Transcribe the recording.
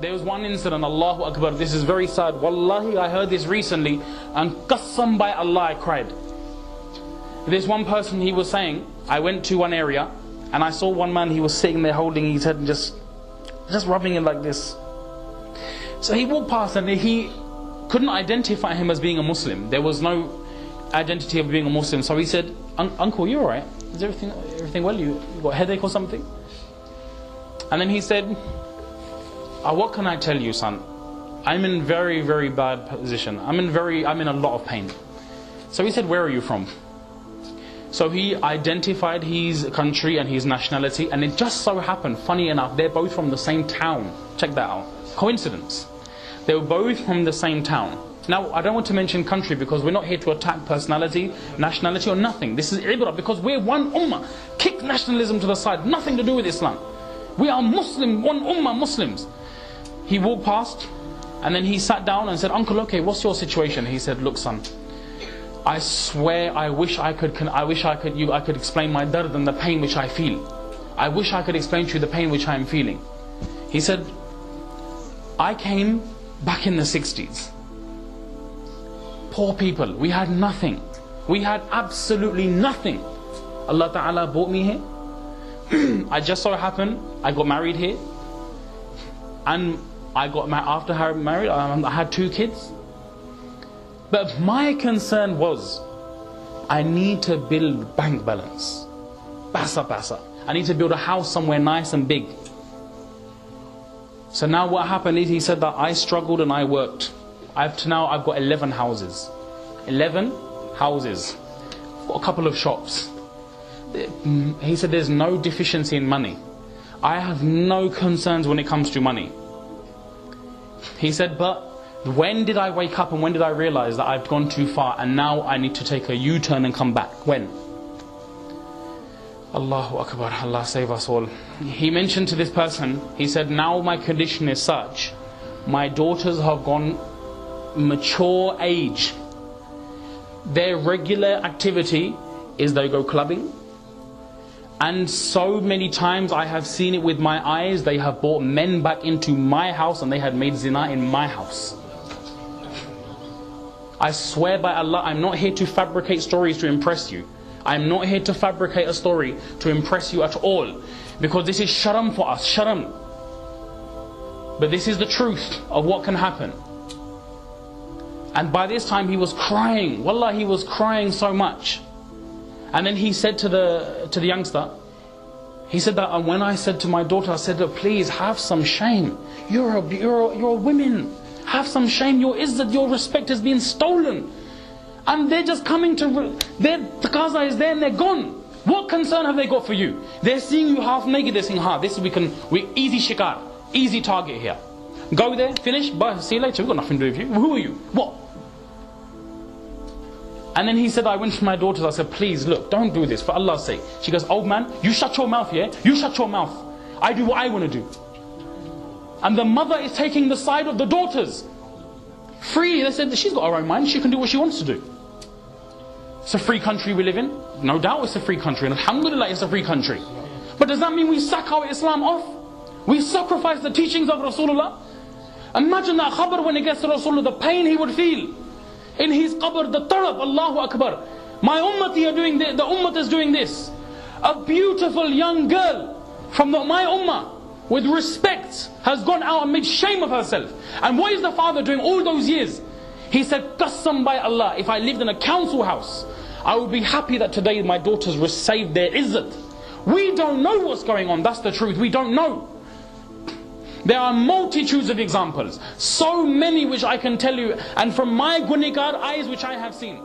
There was one incident, Allahu Akbar, this is very sad. Wallahi, I heard this recently, and qasam by Allah, I cried. There's one person, he was saying, I went to one area, and I saw one man, he was sitting there holding his head and just rubbing it like this. So he walked past and he couldn't identify him as being a Muslim. There was no identity of being a Muslim. So he said, Uncle, you alright? Is everything well? You got a headache or something? And then he said, what can I tell you, son? I'm in very, very bad position. I'm in a lot of pain. So he said, where are you from? So he identified his country and his nationality, and it just so happened, funny enough, they're both from the same town. Check that out. Coincidence. They were both from the same town. Now, I don't want to mention country because we're not here to attack personality, nationality or nothing. This is ibrah because we're one ummah. Kick nationalism to the side. Nothing to do with Islam. We are Muslim, one ummah, Muslims. He walked past and then he sat down and said, Uncle, okay, what's your situation? He said, look, son, I swear I wish I could explain my dard and the pain which I feel. I wish I could explain to you the pain which I am feeling. He said, I came back in the 60s. Poor people, we had nothing. We had absolutely nothing. Allah Ta'ala brought me here. I just so happened, I got married here. And after I married, I had 2 kids. But my concern was, I need to build bank balance. Basa. I need to build a house somewhere nice and big. So now what happened is, he said that I struggled and I worked. I've got 11 houses. 11 houses. Got a couple of shops. He said there's no deficiency in money. I have no concerns when it comes to money. He said, but when did I wake up and when did I realize that I've gone too far and now I need to take a U-turn and come back? When? Allahu Akbar, Allah save us all. He mentioned to this person, he said, now my condition is such, my daughters have gone mature age. Their regular activity is they go clubbing. And so many times I have seen it with my eyes, they have brought men back into my house and they had made zina in my house. I swear by Allah, I'm not here to fabricate stories to impress you. I'm not here to fabricate a story to impress you at all. Because this is sharam for us, sharam. But this is the truth of what can happen. And by this time he was crying. Wallah, he was crying so much. And then he said to the youngster, he said that when I said to my daughter, I said, please have some shame. You're a woman. Have some shame. Your izzat, your respect has been stolen. And they're just coming to, their taqaza is there and they're gone. What concern have they got for you? They're seeing you half naked, they're saying, we easy shikar, easy target here. Go there, finish, bye, see you later, we've got nothing to do with you. Who are you? What? And then he said, I went to my daughters, I said, please look, don't do this, for Allah's sake. She goes, old man, you shut your mouth, yeah? You shut your mouth. I do what I want to do. And the mother is taking the side of the daughters. Free, they said, she's got her own mind, she can do what she wants to do. It's a free country we live in. No doubt it's a free country, and alhamdulillah it's a free country. But does that mean we sack our Islam off? We sacrifice the teachings of Rasulullah? Imagine that khabar when it gets to Rasulullah, the pain he would feel. In his qabr, the tarab, Allahu Akbar. My ummati are doing this, the ummah is doing this. A beautiful young girl from my ummah, with respect, has gone out and made shame of herself. And what is the father doing all those years? He said, qasam by Allah, if I lived in a council house, I would be happy that today my daughters received their izzat. We don't know what's going on, that's the truth, we don't know. There are multitudes of examples, so many which I can tell you, and from my gunagar eyes which I have seen.